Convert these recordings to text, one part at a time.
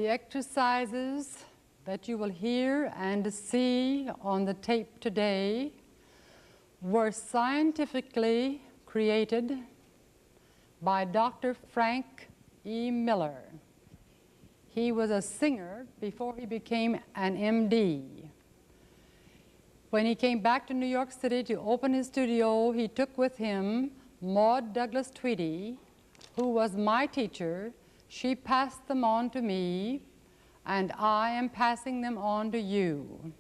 The exercises that you will hear and see on the tape today were scientifically created by Dr. Frank E. Miller. He was a singer before he became an MD. When he came back to New York City to open his studio, he took with him Maud Douglas Tweedy, who was my teacher. She passed them on to me, and I am passing them on to you.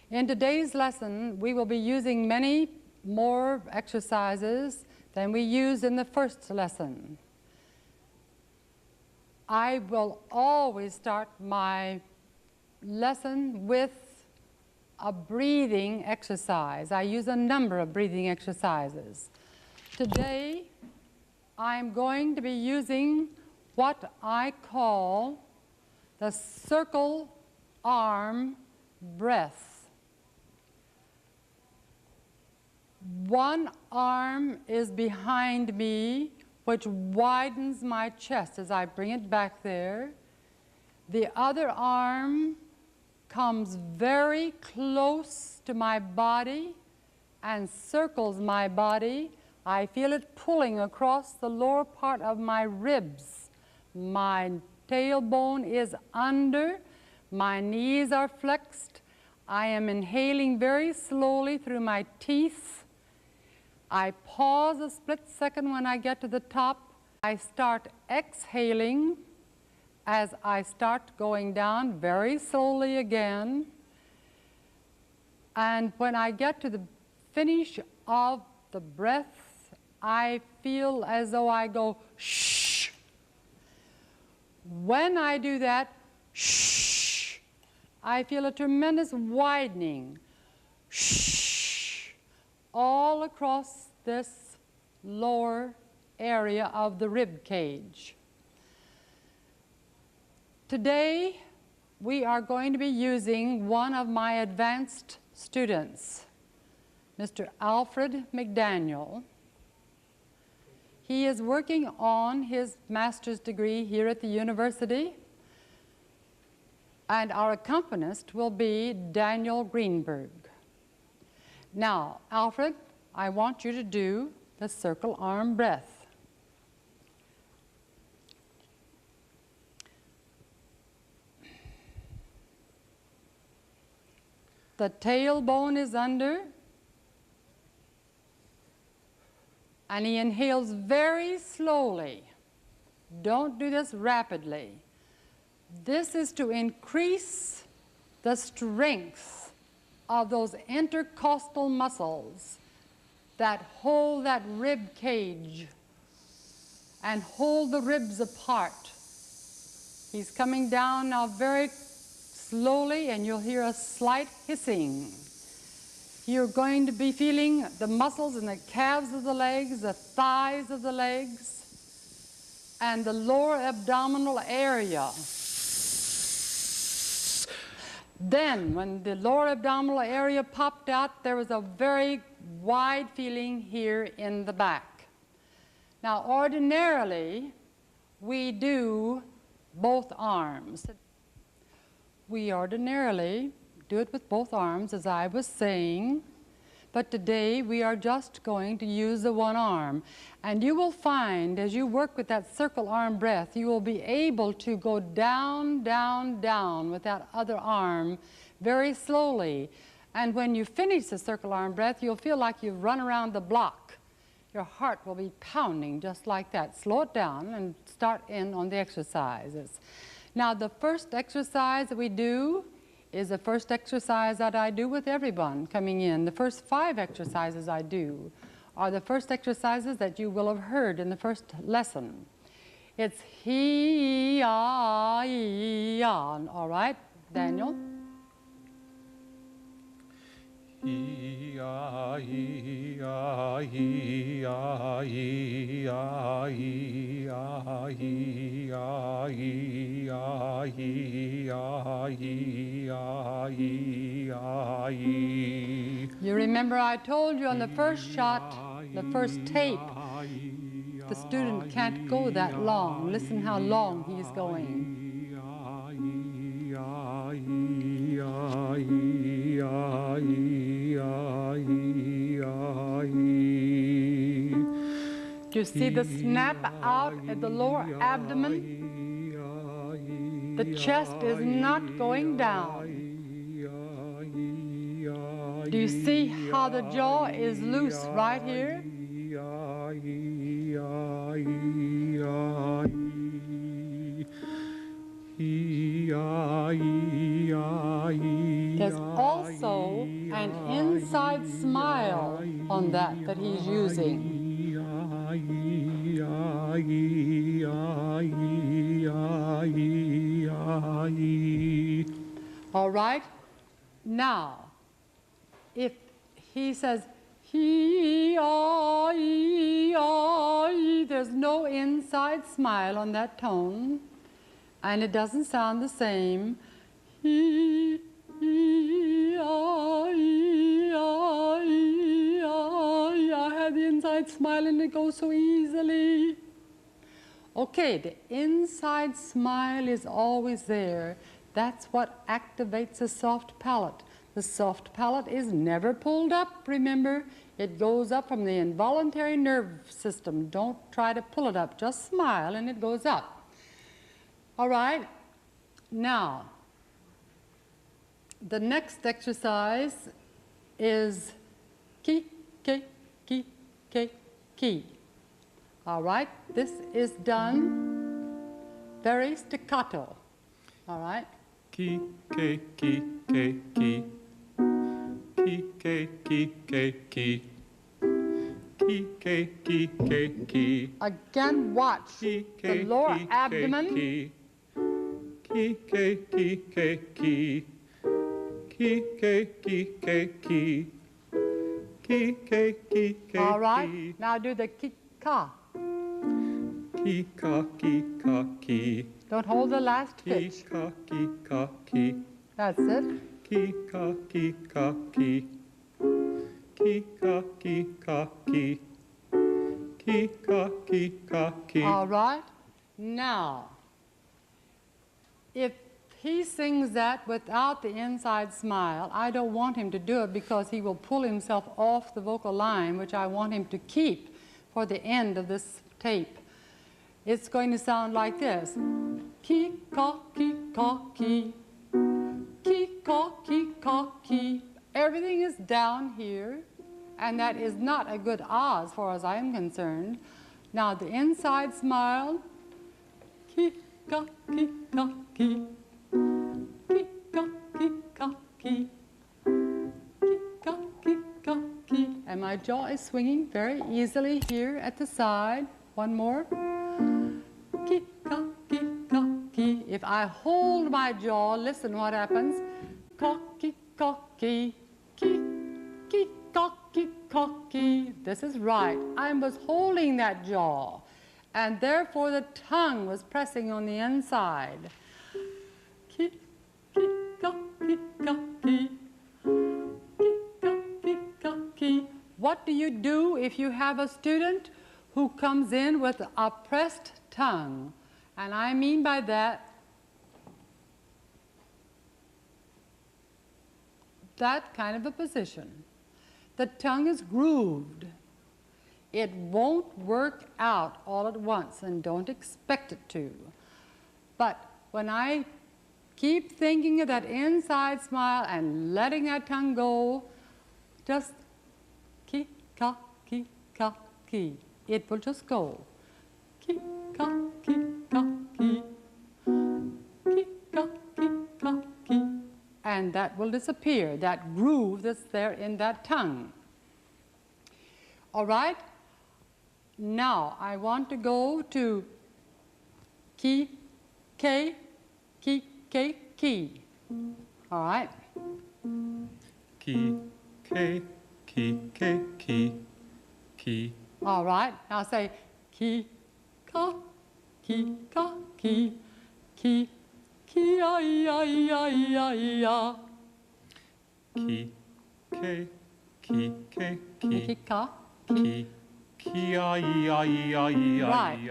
In today's lesson, we will be using many more exercises than we used in the first lesson. I will always start my lesson with a breathing exercise. I use a number of breathing exercises. Today, I'm going to be using what I call the circle arm breath. One arm is behind me, which widens my chest as I bring it back there. The other arm comes very close to my body and circles my body. I feel it pulling across the lower part of my ribs. My tailbone is under, my knees are flexed. I am inhaling very slowly through my teeth. I pause a split second when I get to the top. I start exhaling as I start going down very slowly again. And when I get to the finish of the breath, I feel as though I go shh. When I do that, shh, I feel a tremendous widening, shh, all across this lower area of the rib cage. Today, we are going to be using one of my advanced students, Mr. Alfred McDaniel. He is working on his master's degree here at the university, and our accompanist will be Daniel Greenberg. Now, Alfred, I want you to do the circle arm breath. The tailbone is under, and he inhales very slowly. Don't do this rapidly. This is to increase the strength of those intercostal muscles that hold that rib cage and hold the ribs apart. He's coming down now very slowly, and you'll hear a slight hissing. You're going to be feeling the muscles in the calves of the legs, the thighs of the legs, and the lower abdominal area. Then, when the lower abdominal area popped out, there was a very wide feeling here in the back. Now, ordinarily, we do both arms. We ordinarily do it with both arms, as I was saying, but today we are just going to use the one arm. And you will find, as you work with that circle arm breath, you will be able to go down, down, down with that other arm very slowly. And when you finish the circle arm breath, you'll feel like you've run around the block. Your heart will be pounding just like that. Slow it down and start in on the exercises. Now, the first exercise that we do is the first exercise that I do with everyone coming in. The first 5 exercises I do are the first exercises that you will have heard in the first lesson. It's he-ah-ee-ah. All right, Daniel? You remember I told you on the first shot, the first tape, the student can't go that long. Listen how long he's going. you see the snap out at the lower abdomen? The chest is not going down. Do you see how the jaw is loose right here? There's also an inside smile on that he's using. All right? Now, if he says, there's no inside smile on that tone, and it doesn't sound the same. I have the inside smile and it goes so easily. Okay, the inside smile is always there. That's what activates the soft palate. The soft palate is never pulled up, remember? It goes up from the involuntary nerve system. Don't try to pull it up. Just smile and it goes up. All right? Now, the next exercise is ki, ki, ki, ki, ki. All right? This is done very staccato. All right? Ki, ki, ki, ki, ki. Ki, ki, ki, ki, ki. Ki, ki, ki, ki, ki. Again, watch the lower abdomen. Ki, ki, ki, ki, ki. Ki, ki, ki, ki, ki. Ki, ki, ki, ki. All right, now do the ki-ka. Ki-ka, ki-ka, ki. Don't hold the last pitch. Ki-ka, ki-ka, ki. That's it. Ki-ka, ki-ka, ki. Ki-ka, ki-ka, ki. Ki-ka, ki-ka, ki. All right, now, if he sings that without the inside smile, I don't want him to do it because he will pull himself off the vocal line, which I want him to keep for the end of this tape. It's going to sound like this. Ki-ka, ki-ka, ki. Ki-ka, ki-ka, ki. Everything is down here, and that is not a good ah as far as I am concerned. Now the inside smile. Ki-ka, ki-ka, ki. Ki-ka, ki-ka, ki. Ki-ka, ki-ka, ki. And my jaw is swinging very easily here at the side. One more. Ki-ka, ki-ka, ki. If I hold my jaw, listen what happens. Ka, ki-ka, ki. Ki, ki-ka, ki-ka, ki. This is right. I was holding that jaw, and therefore the tongue was pressing on the inside. Ki, ki-ka, ki-ka, ki. Ki-ka, ki-ka, ki. What do you do if you have a student who comes in with a pressed tongue? And I mean by that kind of a position. The tongue is grooved. It won't work out all at once, and don't expect it to. But when I keep thinking of that inside smile and letting that tongue go, just ki, ka, ki, ka, ki. It will just go. Ki, ka, ki, ka, ki. Ki, ka, ki, ka, ki. And that will disappear, that groove that's there in that tongue. All right? Now, I want to go to ki, ke, ki, ke, ki. All right? Ki, ke, ki, ke, ki. Ki. All right. Now say ki, ka, ki, ka, ki. Ki, ki, ya. Ki, ke, ki, ke, Ki, ki. ka. Ki, ki, Right.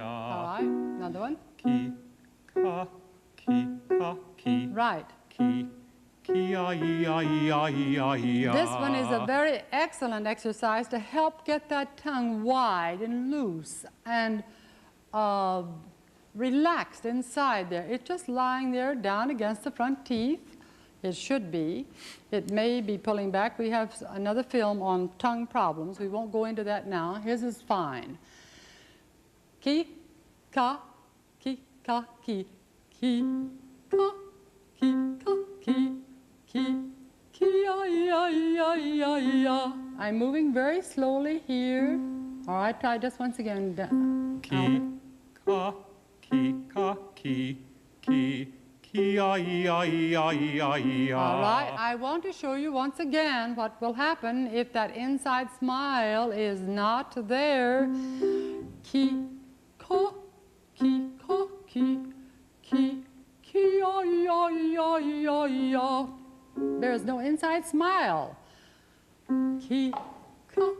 All right. Another one. Ki, ka, ki, ka, ki. Right. Ki, This one is a very excellent exercise to help get that tongue wide and loose and relaxed inside there. It's just lying there down against the front teeth. It should be. It may be pulling back. We have another film on tongue problems. We won't go into that now. His is fine. Ki, ka, ki, ka, ki, ki, ka, ki, ka, ki, ki, ki, ya, ya, ya, ya. I'm moving very slowly here. All right, try just once again. Ki, ka, ki, ka, ki, ki, ki, ya, ya, ya, ya, ya. All right, I want to show you once again what will happen if that inside smile is not there. Ki, ka, ki, ka, ki, ki, ki, ya, ya, ya, ya, ya. There is no inside smile. Ki, ka,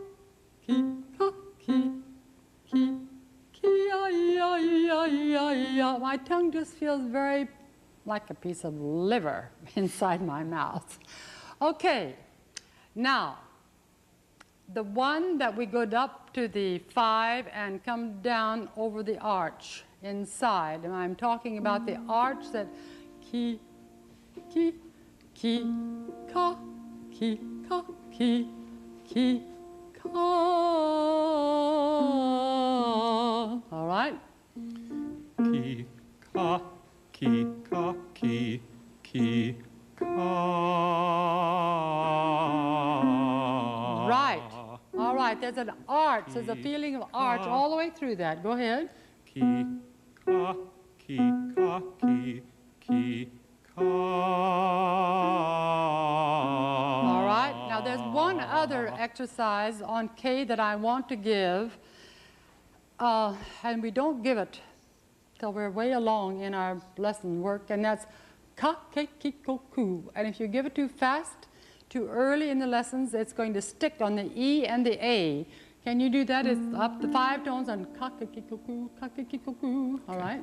ki, ka, ki, ki, ki, ya, ya, ya, ya, ya. My tongue just feels very like a piece of liver inside my mouth. Okay, now, the one that we go up to the 5 and come down over the arch inside, and I'm talking about the arch that ki, ki, ki, ka, ki, ka, ki, ki, ka. All right? Ki, ka, ki, ka, ki, ki, ka. Right. All right, there's an arch, there's a feeling of arch all the way through that. Go ahead. Ki, ka, ki, ka, ki, ki, ka. All right, now there's one other exercise on K that I want to give, and we don't give it till we're way along in our lesson work, and that's ka, ke, ki, ko, ku. And if you give it too fast, too early in the lessons, it's going to stick on the E and the A. Can you do that? It's up the 5 tones on ka, ke, ki, ko, ku, ka, ke, ki, ko, ku. All right?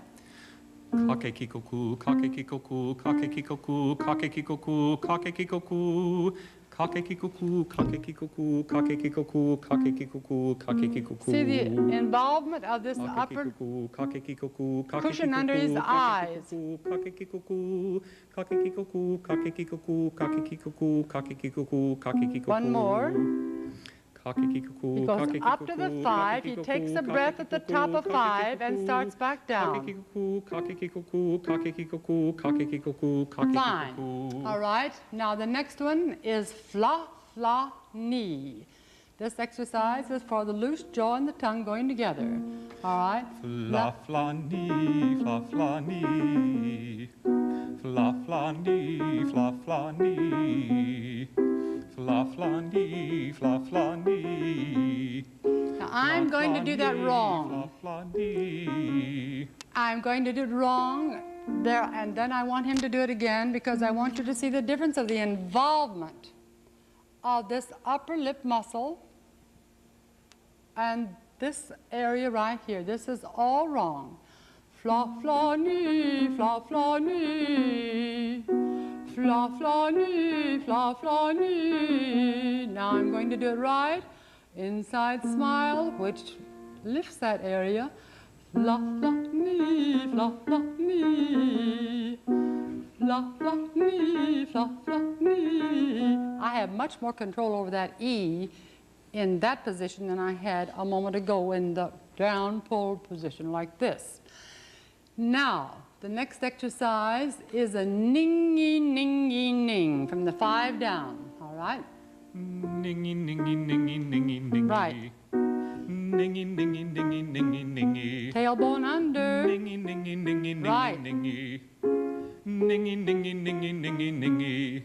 Ka, ke, ki, ko, ku, ka, ke, ki, ko, ku, ka, ke, ki, ko, ku, ka, ke, ki, ko, ku, ka, ke, ki, ko, ku. Ka, ke, ki, ko, ku, ka, ke, ki, ko, ku, ka, ke, ki, ko, ku, ka, ke, ki, ko, ku, ka, ke, ki, ko, ku. See the involvement of this upper cushion under his eyes. One more. He goes up to the 5, he takes a breath at the top of 5 and starts back down. Fine. All right, now the next one is fla, fla, ni. This exercise is for the loose jaw and the tongue going together. All right? Fla, fla, ni, fla, fla, ni. Fla, fla, ni, fla, fla, ni. Fla, fla, ni, fla, fla, ni. Now I'm going to do that wrong. I'm going to do it wrong there, and then I want him to do it again because I want you to see the difference of the involvement of this upper lip muscle and this area right here. This is all wrong. Fla, fla, ni, fla, fla, ni. Fla, fla, ni, fla, fla, ni. Now I'm going to do it right. Inside smile, which lifts that area. Fla, fla, ni, fla, fla, ni. Fla, fla, ni, fla, fla, ni. I have much more control over that E in that position than I had a moment ago in the down pull position like this. Now, the next exercise is a ningy, ningy, ning from the 5 down, all right? Ningy, ningy, ningy, ningy, ningy. Right. Ningy, ningy, ningy, ningy, ningy. Tailbone under. Ningy, ningy, ningy, ningy, Right. ningy. Ningy, ningy, ningy, ningy, ningy.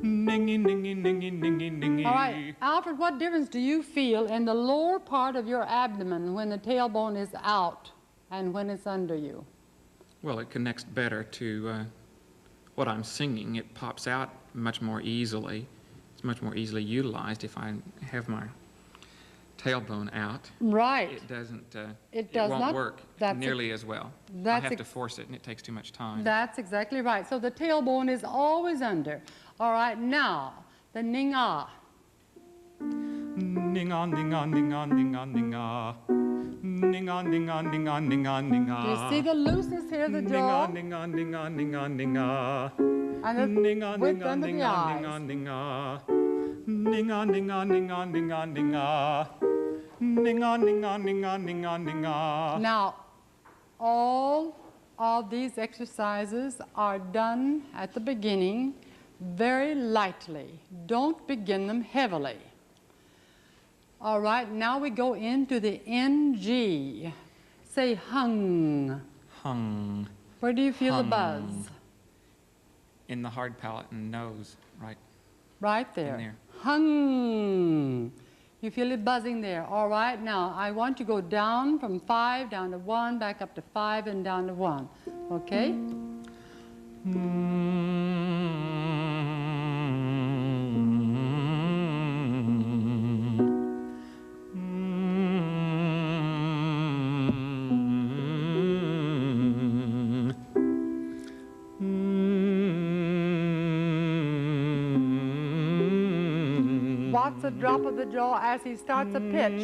Ningy, ningy, ningy, ningy, ningy. All right, Alfred, what difference do you feel in the lower part of your abdomen when the tailbone is out and when it's under you? Well, it connects better to what I'm singing. It pops out much more easily. It's much more easily utilized if I have my tailbone out, Right. it doesn't, It does won't not work that's nearly as well. I that's have to ex- force it, and it takes too much time. That's exactly right. So the tailbone is always under. All right, now the ning-ah. Ninga, ninga, ninga, ninga, ninga. Ninga, ninga, ninga, ninga, ninga. Do you see the looseness here of the jaw? Ninga, ninga, ninga, ninga, ninga. And the Ninga, width ninga, under the ninga, eyes. ninga, ninga. Ninga, ninga, ninga, ninga, ninga. Ninga, ninga, ninga, ninga, ninga. Now, all of these exercises are done at the beginning very lightly. Don't begin them heavily. All right, now we go into the NG. Say hung. Hung. Where do you feel the Hung. buzz? In the hard palate and nose, right? Right there. there. Hung. You feel it buzzing there. All right, now I want you to go down from 5 down to 1, back up to 5 and down to 1. Okay? Watch the drop of the jaw as he starts a pitch.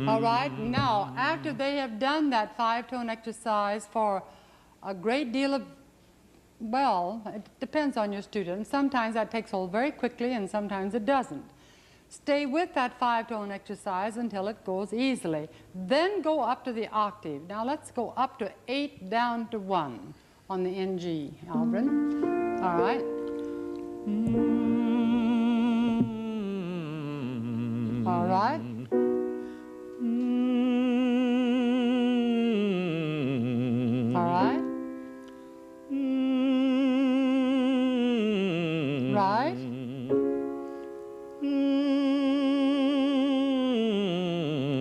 All right, now after they have done that 5-tone exercise for a great deal of, well, it depends on your student. Sometimes that takes hold very quickly and sometimes it doesn't. Stay with that 5-tone exercise until it goes easily. Then go up to the octave. Now let's go up to 8 down to 1 on the NG, Alvin. All right. All right. All right. Right.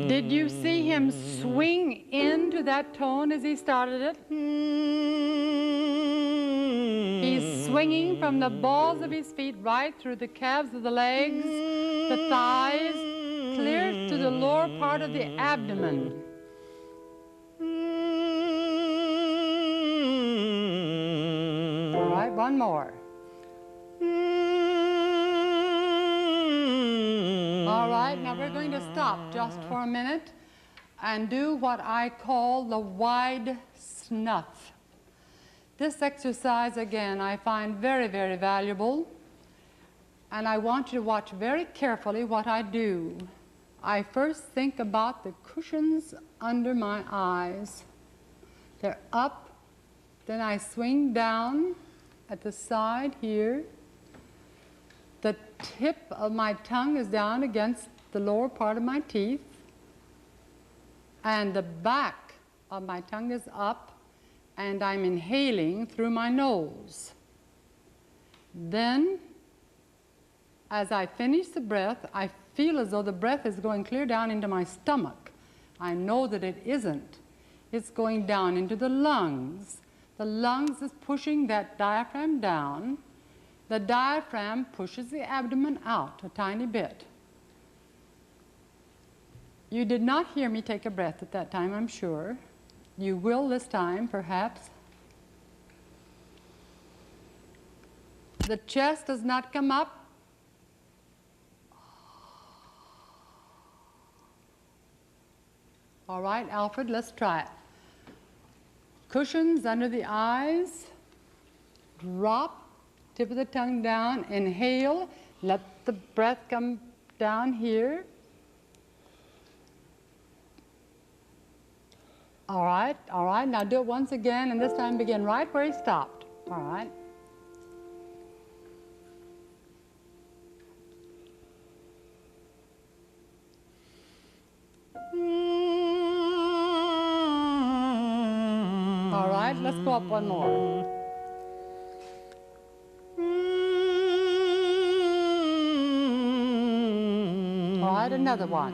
Did you see him swing into that tone as he started it? He's swinging from the balls of his feet right through the calves of the legs, the thighs, clear to the lower part of the abdomen. All right, one more. All right, now we're going to stop just for a minute and do what I call the wide snuff. This exercise, again, I find very, very valuable, and I want you to watch very carefully what I do. I first think about the cushions under my eyes. They're up, then I swing down at the side here. The tip of my tongue is down against the lower part of my teeth, and the back of my tongue is up, and I'm inhaling through my nose. Then, as I finish the breath, I feel as though the breath is going clear down into my stomach. I know that it isn't. It's going down into the lungs. The lungs is pushing that diaphragm down. The diaphragm pushes the abdomen out a tiny bit. You did not hear me take a breath at that time, I'm sure. You will this time, perhaps. The chest does not come up. All right, Alfred, let's try it. Cushions under the eyes. Drop, tip of the tongue down. Inhale, let the breath come down here. All right, now do it once again, and this time begin right where he stopped. All right. All right, let's go up one more. All right, another one.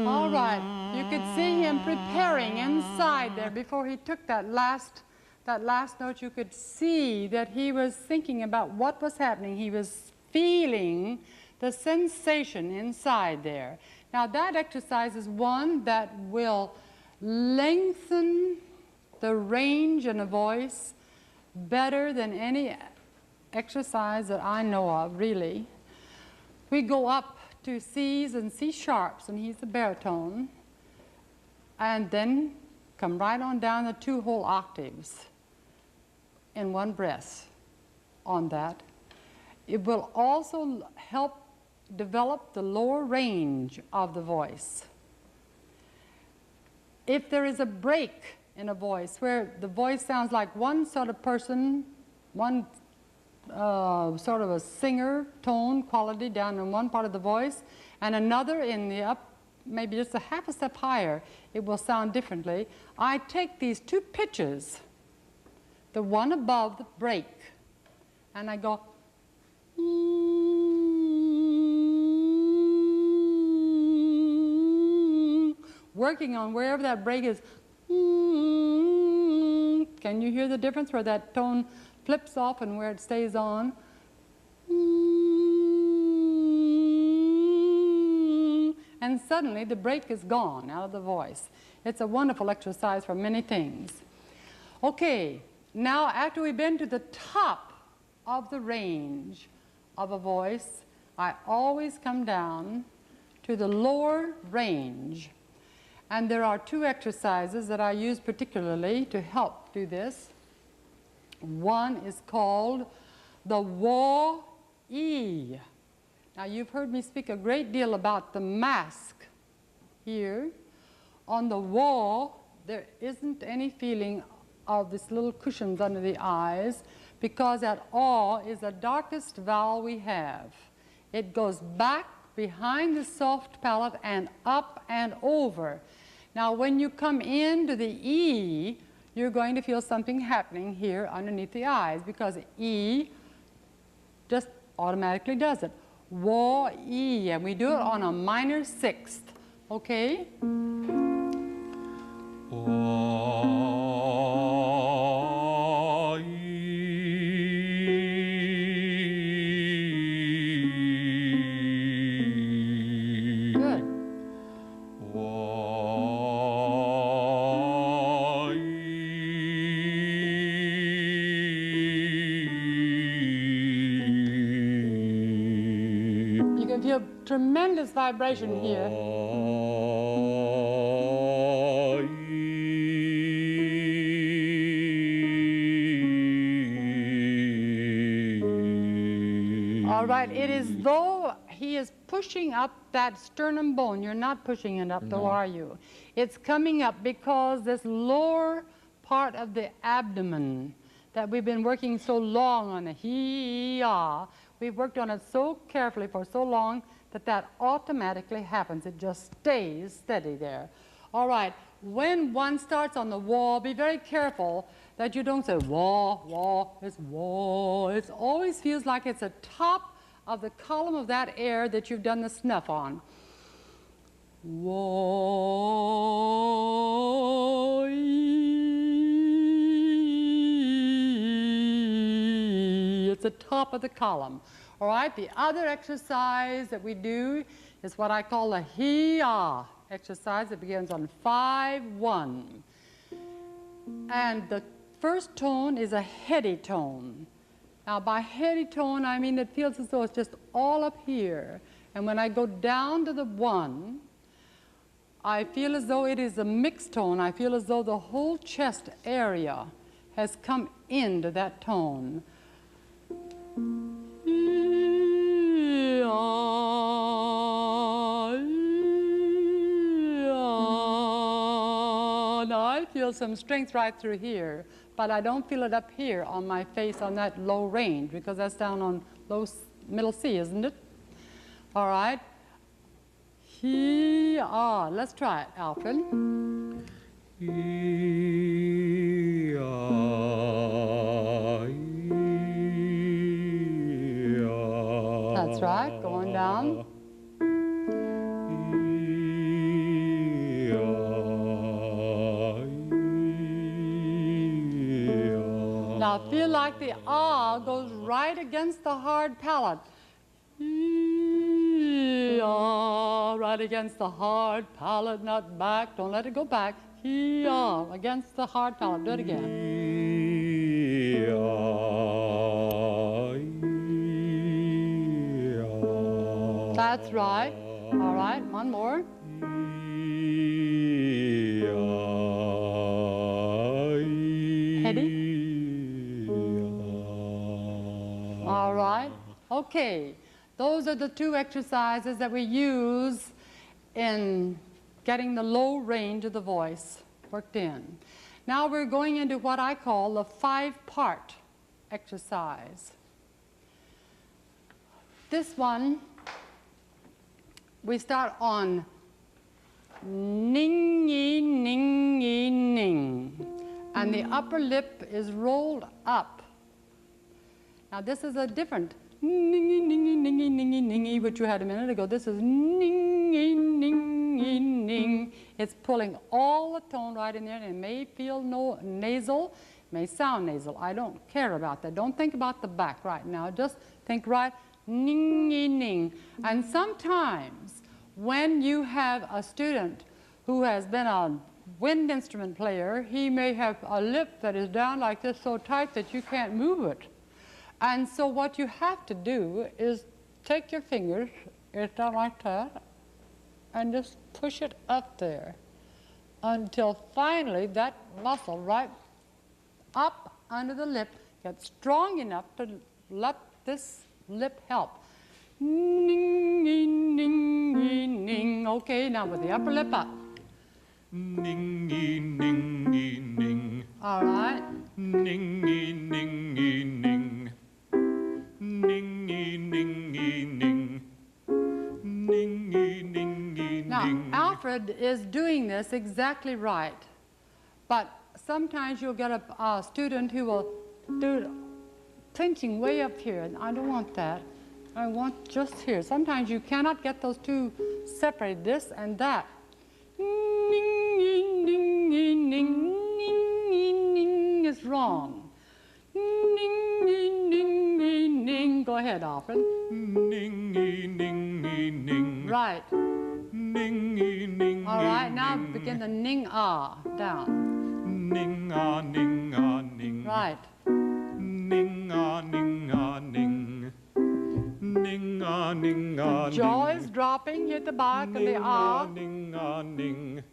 All right, You could see him preparing inside there before he took that last note. You could see that he was thinking about what was happening. He was feeling the sensation inside there. Now that exercise is one that will lengthen the range in a voice better than any exercise that I know of, really. We go up to C's and C sharps, and he's the baritone, and then come right on down the 2 whole octaves in one breath on that. It will also help develop the lower range of the voice. If there is a break in a voice where the voice sounds like one sort of person, one sort of a singer tone quality down in one part of the voice, and another in the up, maybe just a half a step higher, it will sound differently. I take these 2 pitches, the one above the break, and I go, working on wherever that break is. Can you hear the difference where that tone flips off and where it stays on? And suddenly the break is gone out of the voice. It's a wonderful exercise for many things. Okay, now after we've been to the top of the range of a voice, I always come down to the lower range. And there are 2 exercises that I use particularly to help do this. One is called the wah-ee. Now you've heard me speak a great deal about the mask here. On the wah, there isn't any feeling of this little cushions under the eyes, because that aw is the darkest vowel we have. It goes back behind the soft palate and up and over. Now when you come into the E, you're going to feel something happening here underneath the eyes, because E just automatically does it. Wah-ee, and we do it on a minor 6th, okay? Good. You can feel tremendous vibration here. All right, it is though he is pushing up that sternum bone. You're not pushing it up, though, are you? It's coming up because this lower part of the abdomen that we've been working so long on, the hee-ah, we've worked on it so carefully for so long that that automatically happens. It just stays steady there. All right, when one starts on the wah, be very careful that you don't say wah, wah, it's wah. It always feels like it's the top of the column of that air that you've done the snuff on. Wah, it's the top of the column. All right, the other exercise that we do is what I call the hee-ah exercise. It begins on 5-1. And the first tone is a heady tone. Now by heady tone, I mean it feels as though it's just all up here. And when I go down to the 1, I feel as though it is a mixed tone. I feel as though the whole chest area has come into that tone. Now I feel some strength right through here, but I don't feel it up here on my face on that low range, because that's down on middle C, isn't it? All right. Hee-ah. Let's try it, Alfred. That's right. Going down. Now feel like the ah goes right against the hard palate. Ah, right against the hard palate, not back. Don't let it go back. Ah, against the hard palate. Do it again. That's right. All right, one more. Heady. All right. Okay. Those are the two exercises that we use in getting the low range of the voice worked in. Now we're going into what I call the 5-part exercise. This one, we start on ning, yi, ning, yi, ning. And the upper lip is rolled up. Now this is a different ningy, ningy, ningy, ningy, ningy, which you had a minute ago. This is ningy, ningy, ning. It's pulling all the tone right in there, and it may feel nasal, may sound nasal. I don't care about that. Don't think about the back right now. Just think right, ningy, ning. And sometimes when you have a student who has been a wind instrument player, he may have a lip that is down like this so tight that you can't move it. And so what you have to do is take your fingers, it's down like that, and just push it up there until finally that muscle right up under the lip gets strong enough to let this lip help. Ning, ning, ning, ning, ning. Okay, now with the upper lip up. Ning, ning, ning, ning. All right. Ning, ning, ning, ning. Ning, ning, ning, ning. Ning, ning, ning, Now, ning. Alfred is doing this exactly right, but sometimes you'll get a student who will do it pinching way up here, and I don't want that. I want just here. Sometimes you cannot get those two separated, this and that. Ning, ning, ning, ning, ning, ning, ning is wrong. Ning, ning, ning, ning, ning. Go ahead, Alfred. Ning, ning, ning, ning. Right. Ning, ning. All right, now begin the ning ah down. Ning, ah, ning, ah, ning. Right. Ning, ah, ning, ah, ning. Ning, ah, ning, ah, ning. Jaw is dropping, hit the back of the ah. Ning, ah, ning.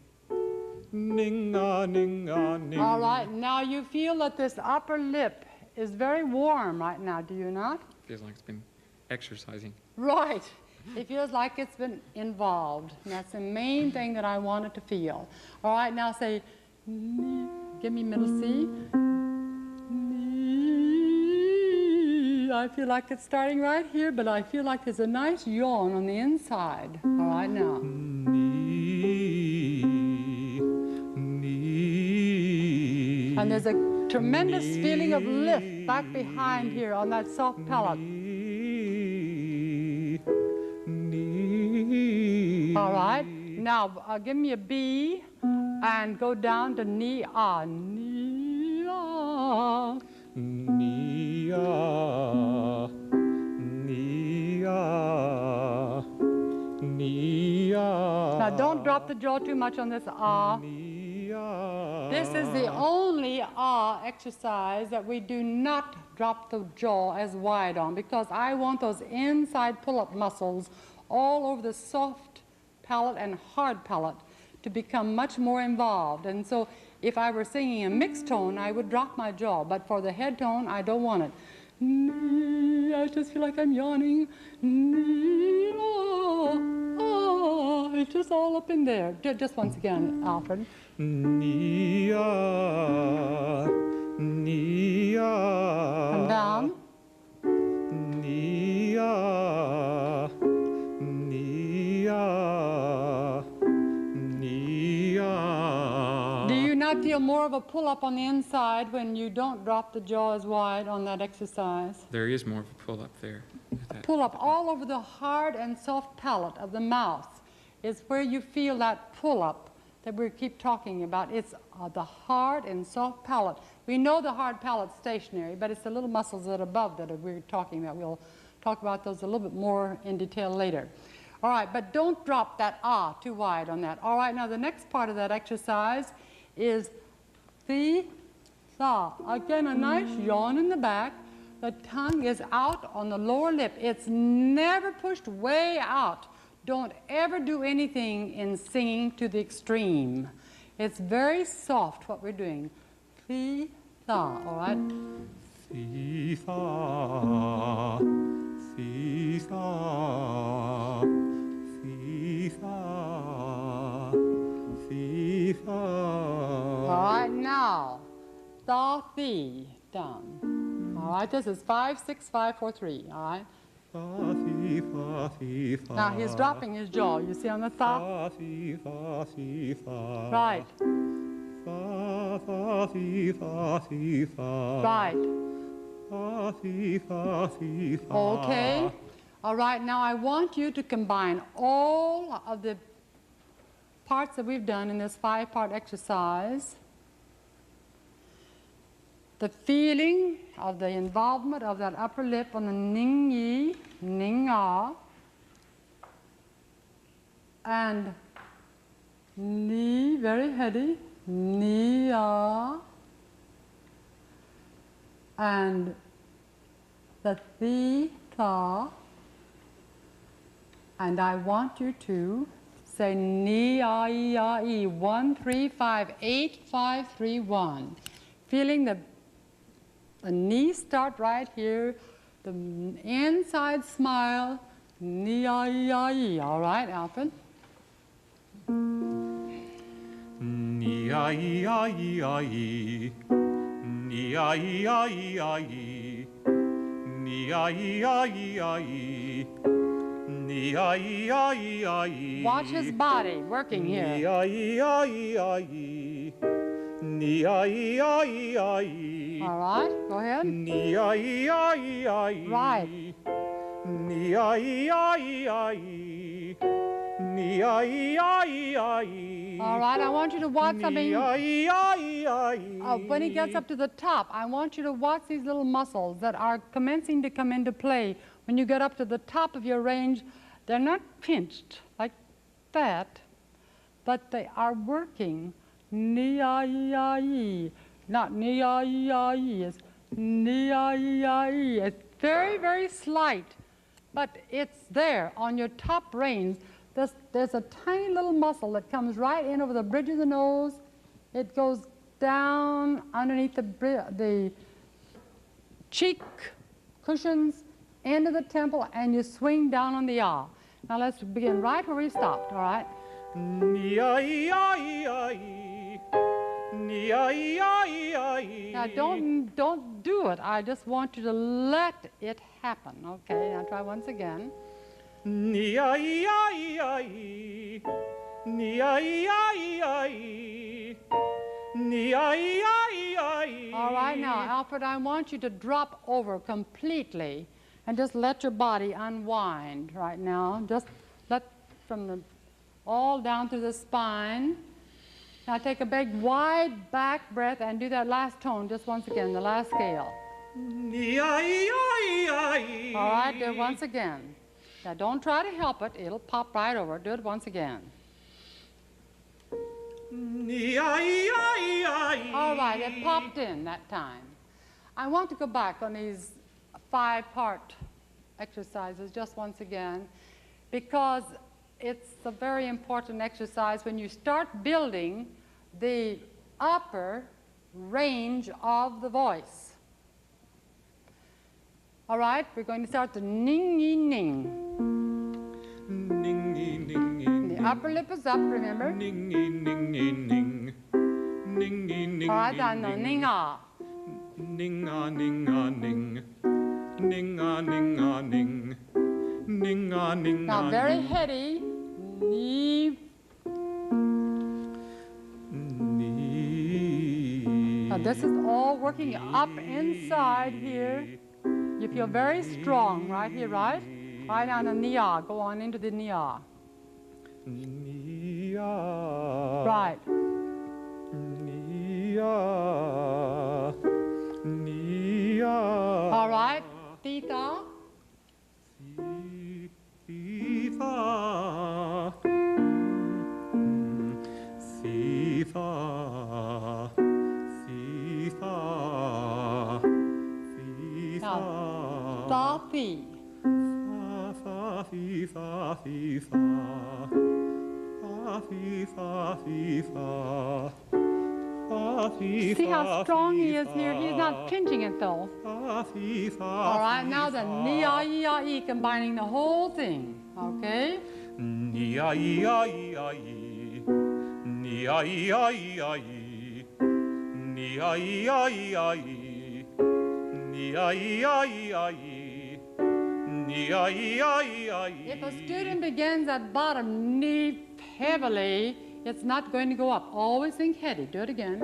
Ning, ah, ning, ah, ning. All right, now you feel that this upper lip is very warm right now, do you not? Feels like it's been exercising. Right. It feels like it's been involved. And that's the main thing that I wanted to feel. All right, now say, give me middle C. I feel like it's starting right here, but I feel like there's a nice yawn on the inside. All right, now. And there's a tremendous feeling of lift back behind here on that soft palate. All right, now give me a B and go down to ni ah, ni ah. Ni ah, ni ah, ni ah. Now don't drop the jaw too much on this ah. This is the only ah exercise that we do not drop the jaw as wide on, because I want those inside pull-up muscles all over the soft palate and hard palate to become much more involved. And so if I were singing a mixed tone, I would drop my jaw, but for the head tone, I don't want it. I just feel like I'm yawning. It's just all up in there. Just once again, Alfred. Nia, Nia. Come down. Nia, Nia, Nia. Do you not feel more of a pull-up on the inside when you don't drop the jaw as wide on that exercise? There is more of a pull up there. Pull-up all over the hard and soft palate of the mouth is where you feel that pull-up that we keep talking about. It's the hard and soft palate We know the hard palate's stationary, but it's the little muscles that are above that we're talking about. We'll talk about those a little bit more in detail later. All right, but don't drop that ah too wide on that. All right, now the next part of that exercise is the sa. Again, a nice yawn in the back. The tongue is out on the lower lip. It's never pushed way out. Don't ever do anything in singing to the extreme. It's very soft what we're doing. Fi, sa, all right? Fi, fa, fi, fa, fi, fa, fi, fa. All right, now, sa, fi, down. All right, this is 5, 6, 5, 4, 3, all right? Fa, fi, fa, fi, fa. Now he's dropping his jaw. You see on the top? Fa, fi, fa, fi, fa. Right. Fa, fa, fi, fa, fi, fa. Right. Fa, fi, fa, fi, fa. Okay. All right, now I want you to combine all of the parts that we've done in this 5-part exercise. The feeling of the involvement of that upper lip on the ning yi, ning ah, and ni, very heady, ni ah, and the thi, tha, and I want you to say ni, ah, e, ah, e, 1, 3, 5, 8, 5, 3, 1. Feeling the knees start right here, the inside smile, ni, ah, e, ah, e. All right, Alfred? Ni, ah, e, ah, e, ah, e. Ni, ah, e, ah, e, ah, e. Ni, ah, e, ah, e, ah, e. Ni, ah, e, ah, e, ah, e. Watch his body working Ni, here. ah, e, ah, e, ah, e. Ni, ah, e, ah, e, ah, e. All right, go ahead. Ni, ah, e, ah, e, ah, e. Right. Ni, ah, e, ah, e, ah, e. Ni, ah, e, ah, e, ah, e. All right, I want you to watch something. Ni, ah, e, ah, e, ah, e. When he gets up to the top, I want you to watch these little muscles that are commencing to come into play. When you get up to the top of your range, they're not pinched like that, but they are working. Ni-ah-ee-ah-ee. Not ni-ah-ee-ah-ee. It's ni-ah-ee-ah-ee. It's very, very slight, but it's there on your top range. There's a tiny little muscle that comes right in over the bridge of the nose. It goes down underneath the cheek cushions, into the temple, and you swing down on the ah. Now let's begin right where we stopped, all right? Now don't do it. I just want you to let it happen. Okay, now try once again. All right, now, Alfred, I want you to drop over completely and just let your body unwind right now. Just let from the all down through the spine. Now take a big wide back breath and do that last tone just once again, the last scale. All right, do it once again. Now don't try to help it, it'll pop right over. Do it once again. All right, it popped in that time. I want to go back on these 5-part exercises just once again, because it's a very important exercise when you start building the upper range of the voice. All right, we're going to start the ning-ning-ning. Ning-ning-ning. The upper lip is up, remember? Ning-ning-ning-ning. Ning-ning-ning. All right, down the ning-ah. Ning-ah-ning-ah-ning. Ning-ah-ning-ah-ning. Ning-ah-ning-ah-ning. Now very heady. Ni. Now this is all working up inside here. You feel very strong right here, right? Right down the ni-ah. Go on into the ni-ah. Ni-ah. Right. Ni-ah. fi. Fa, fa, fi, fa, fi, fa. Fa, fi, fa, fi, fa. Fa, fi, See how fa, strong fi, he is here? He's not fa. pinching it though. Fa, fi, fa, All right, fi, now the fa. ni-a-e-a-e, combining the whole thing, okay? Ni-a-e-a-e-a-e. Ni-a-e-a-e-a-e. Ni-a-e-a-e-a-e. Ni-a-e-a-e-a-e. Ni-a-e-a-e-a-e. If a student begins at bottom, ni heavily, it's not going to go up. Always think heady. Do it again.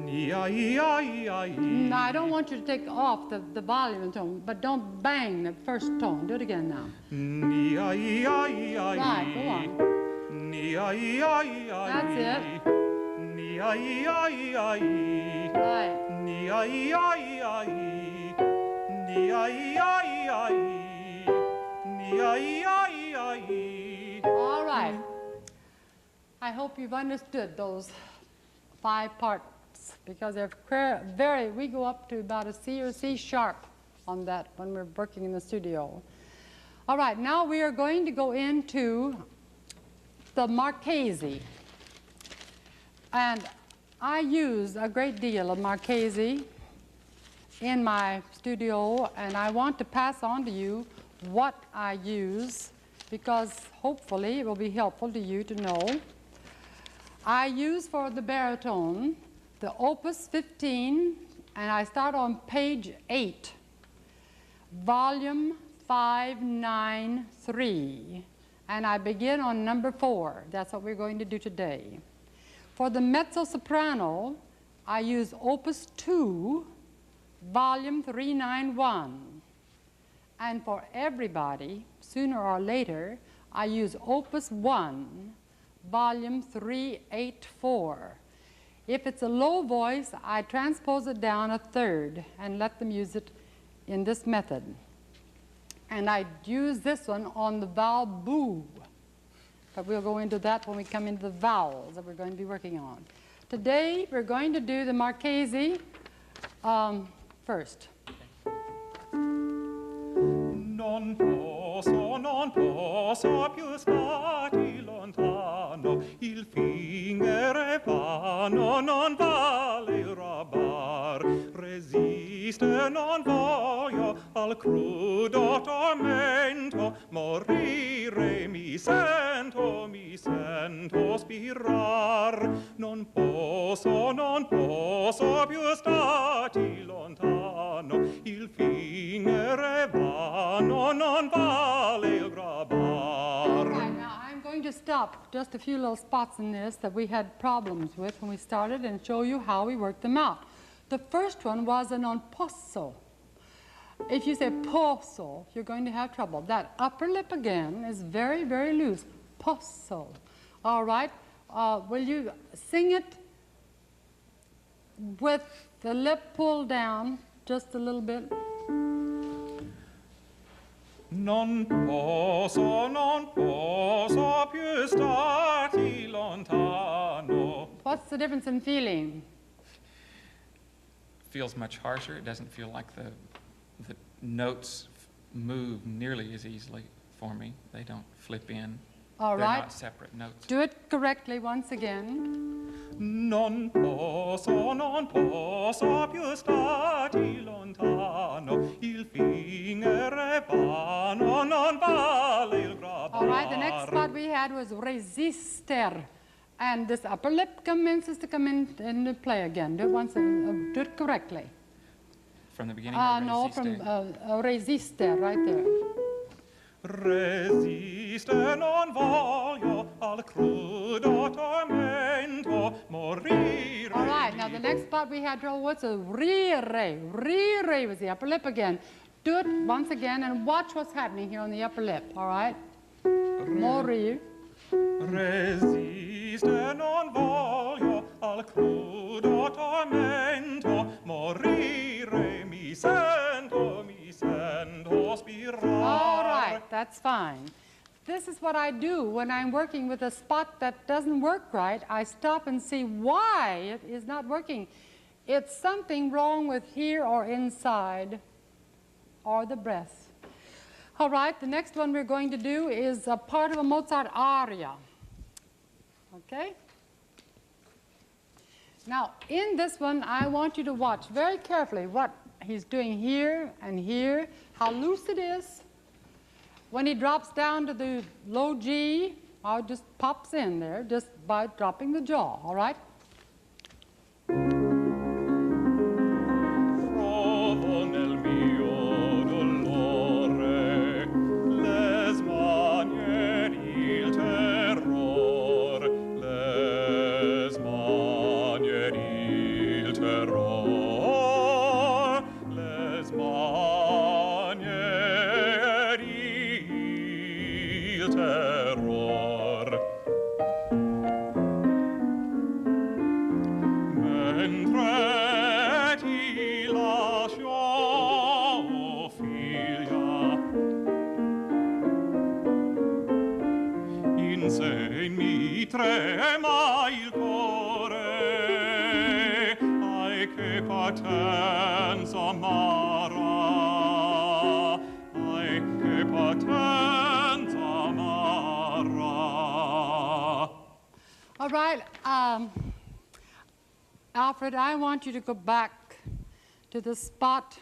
Ni-a-e-a-e-a-e. No, I don't want you to take off the volume and tone, but don't bang the first tone. Do it again now. Ni-a-e-a-e-a-e. Right, go on. Ni-a-e-a-e-a-e. That's it. Ni-a-e-a-e-a-e. Right. Ni-a-e-a-e-a-e. Ni-a-e-a-e-a-e. Ni-a-e-a-e-a-e. All right. I hope you've understood those 5 parts because they're very, we go up to about a C or C sharp on that when we're working in the studio. All right, now we are going to go into the Marchese. And I use a great deal of Marchese in my studio, and I want to pass on to you what I use because hopefully it will be helpful to you to know. I use for the baritone the Opus 15, and I start on page 8, volume 593, and I begin on number 4. That's what we're going to do today. For the mezzo-soprano, I use Opus 2, volume 391. And for everybody, sooner or later, I use Opus 1, volume 384. If it's a low voice, I transpose it down a third and let them use it in this method. And I use this one on the vowel boo. But we'll go into that when we come into the vowels that we're going to be working on. Today, we're going to do the Marchese first. Non posso più starti lontano, il fingere vano non vale il rabar. Resiste non voglio al crudo tormento, morire mi sento spirar. Non posso più starti lontano, il fingere vano non vale il rabar. Right, now I'm going to stop just a few little spots in this that we had problems with when we started and show you how we worked them out. The first one was a non posso. If you say posso, you're going to have trouble. That upper lip again is very, very loose. Posso. All right. Will you sing it with the lip pulled down just a little bit? Non posso più starti lontano. What's the difference in feeling? Feels much harsher. It doesn't feel like the notes move nearly as easily for me. They don't flip in. All They're right. not separate notes. Do it correctly once again. Non posso più starti lontano, il fingere vano non vale il grabar. All right, the next spot we had was resister. And this upper lip commences to come in and play again. Do it once, do it correctly. From the beginning, No, from resister, right there. Resiste non voglio al crudo tormento, morire. All right, now the next spot we had trouble with was re-re. Re-re was the upper lip again. Do it once again and watch what's happening here on the upper lip, all right? Morir. Resiste non voglio al crudo tormento, morire mi sento spirar. All right, that's fine. This is what I do when I'm working with a spot that doesn't work right. I stop and see why it is not working. It's something wrong with here or inside or the breath. All right, the next one we're going to do is a part of a Mozart aria. Okay? Now, in this one, I want you to watch very carefully what he's doing here and here, how loose it is. When he drops down to the low G, how it just pops in there just by dropping the jaw, all right? Trovo nel mio dolore les maniere il terror, les maniere il terror, les maniere il terror. Mentre ti lascio, figlia, in sé mi trema il cuore, ai che patenza amara, ai che patenza amara. All right, Alfred, I want you to go back to the spot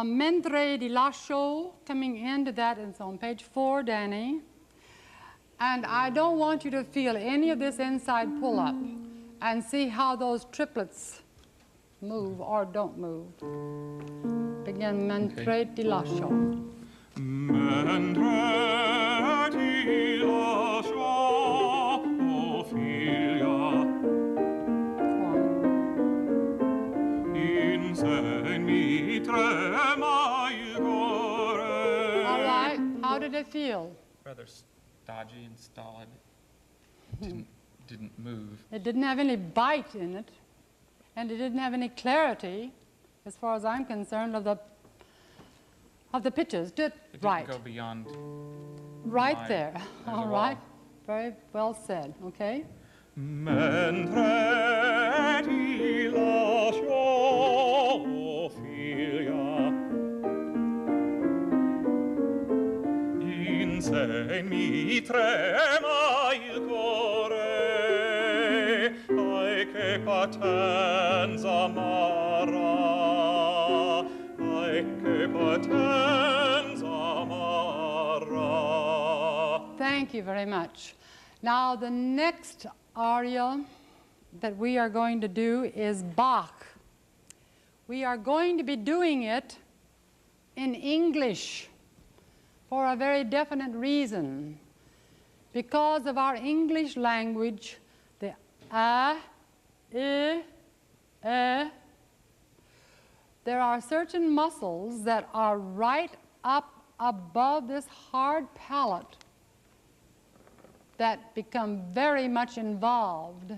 mentre di lascio, coming into that, and it's on page 4, Danny. And I don't want you to feel any of this inside pull-up and see how those triplets move or don't move. Begin mentre di lascio. Mentre ti lascio, oh figlia, in sé mi trema il cuore. All right, how did it feel? Rather stodgy and stolid. Didn't move. It didn't have any bite in it, and it didn't have any clarity, as far as I'm concerned, of the pitches. It didn't Right, go beyond. right my- there. there's a All wall. right, very well said. Okay. Mentre ti lascio, oh figlia, in sé mi trema il cuore, ai che patenza amara, ai che patenza amara. Thank you very much. Now, the next aria that we are going to do is Bach. We are going to be doing it in English for a very definite reason. Because of our English language, the there are certain muscles that are right up above this hard palate that become very much involved.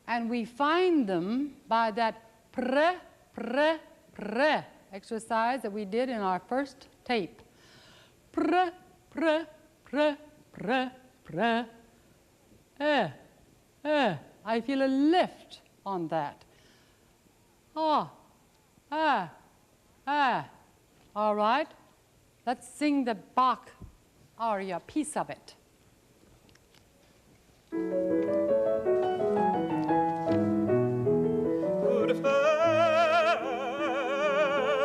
And we find them by that pre exercise that we did in our first tape. Pre. I feel a lift on that. All right, let's sing the Bach aria, piece of it. Good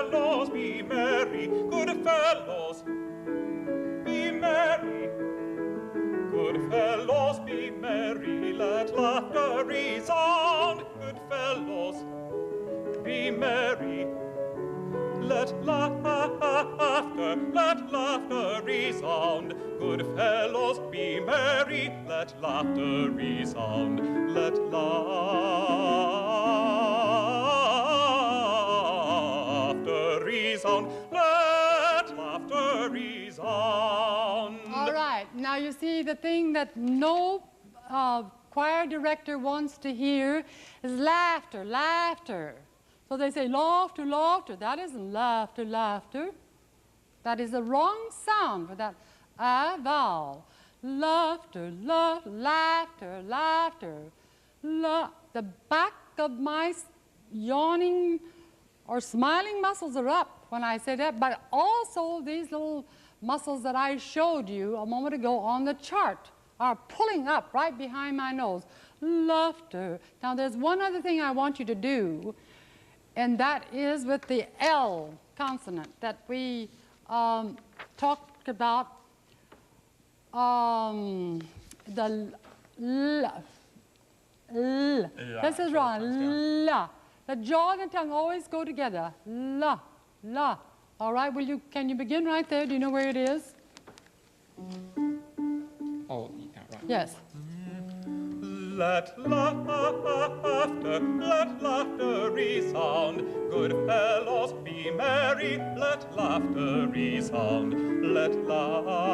fellows, be merry. Good fellows, be merry. Good fellows, be merry. Let laughter resound. Good fellows, be merry. Let laughter resound. Good fellows, be merry. Let laughter resound. Let laughter resound. Let laughter resound. All right, now you see the thing that no choir director wants to hear is laughter, laughter. So they say laughter, laughter. That isn't laughter, laughter. That is the wrong sound for that vowel. Laughter, laughter, laughter. The back of my yawning or smiling muscles are up. when I say that, but also these little muscles that I showed you a moment ago on the chart are pulling up right behind my nose. Laughter. Now, there's one other thing I want you to do, and that is with the L consonant that we talked about, the L. This is wrong. La. The jaw and the tongue always go together. La, la. All right, can you begin right there? Do you know where it is? Oh, yeah, right. Yes. Let laughter resound. Good fellows, be merry. Let laughter resound. Let laughter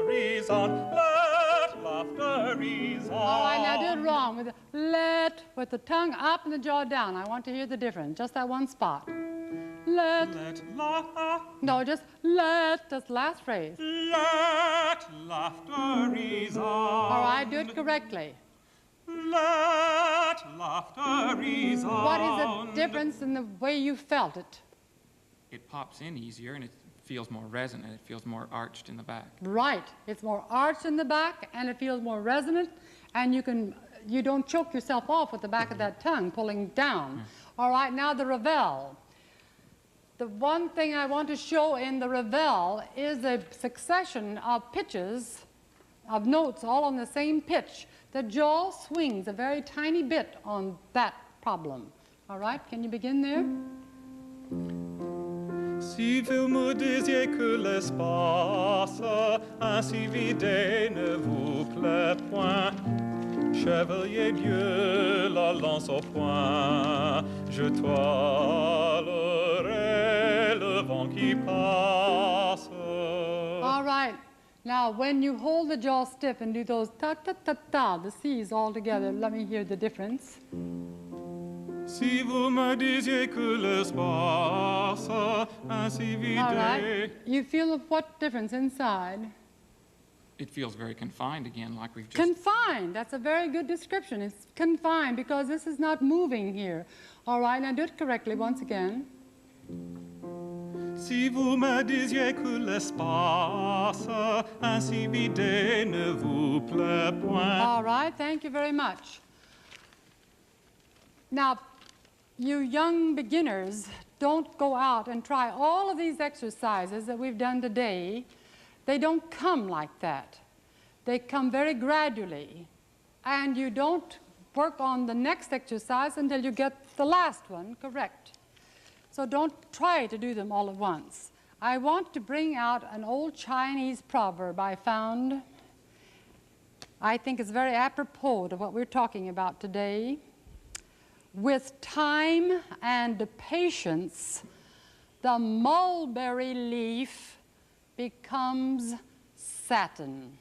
resound. Let laughter resound. All right, now do it wrong. With the tongue up and the jaw down. I want to hear the difference. Just that one spot. No, just this last phrase. Let laughter resound. All right, do it correctly. Let laughter resound. What is the difference in the way you felt it? It pops in easier and it feels more resonant. It feels more arched in the back. Right. It's more arched in the back and it feels more resonant, and you don't choke yourself off with the back of that tongue pulling down. All right, now the reveille. The one thing I want to show in the reveille is a succession of pitches, of notes all on the same pitch. The jaw swings a very tiny bit on that problem. All right, can you begin there? Si vous me disiez que l'espace ainsi vidé ne vous plaît point, chevalier Dieu, la lance au poing, je toilerai le vent qui passe. All right. Now, when you hold the jaw stiff and do those ta-ta-ta-ta, the C's all together, let me hear the difference. Si vous me disiez que l'espace ainsi vidé... All right. You feel what difference inside? It feels very confined again, like we've just... Confined. That's a very good description. It's confined because this is not moving here. All right, now do it correctly once again. Si vous me disiez que l'espace ainsi vidé ne vous plaît point. All right, thank you very much. Now, you young beginners, don't go out and try all of these exercises that we've done today. They don't come like that. They come very gradually. And you don't work on the next exercise until you get the last one correct. So don't try to do them all at once. I want to bring out an old Chinese proverb I found. I think it's very apropos to what we're talking about today. With time and patience, the mulberry leaf becomes satin.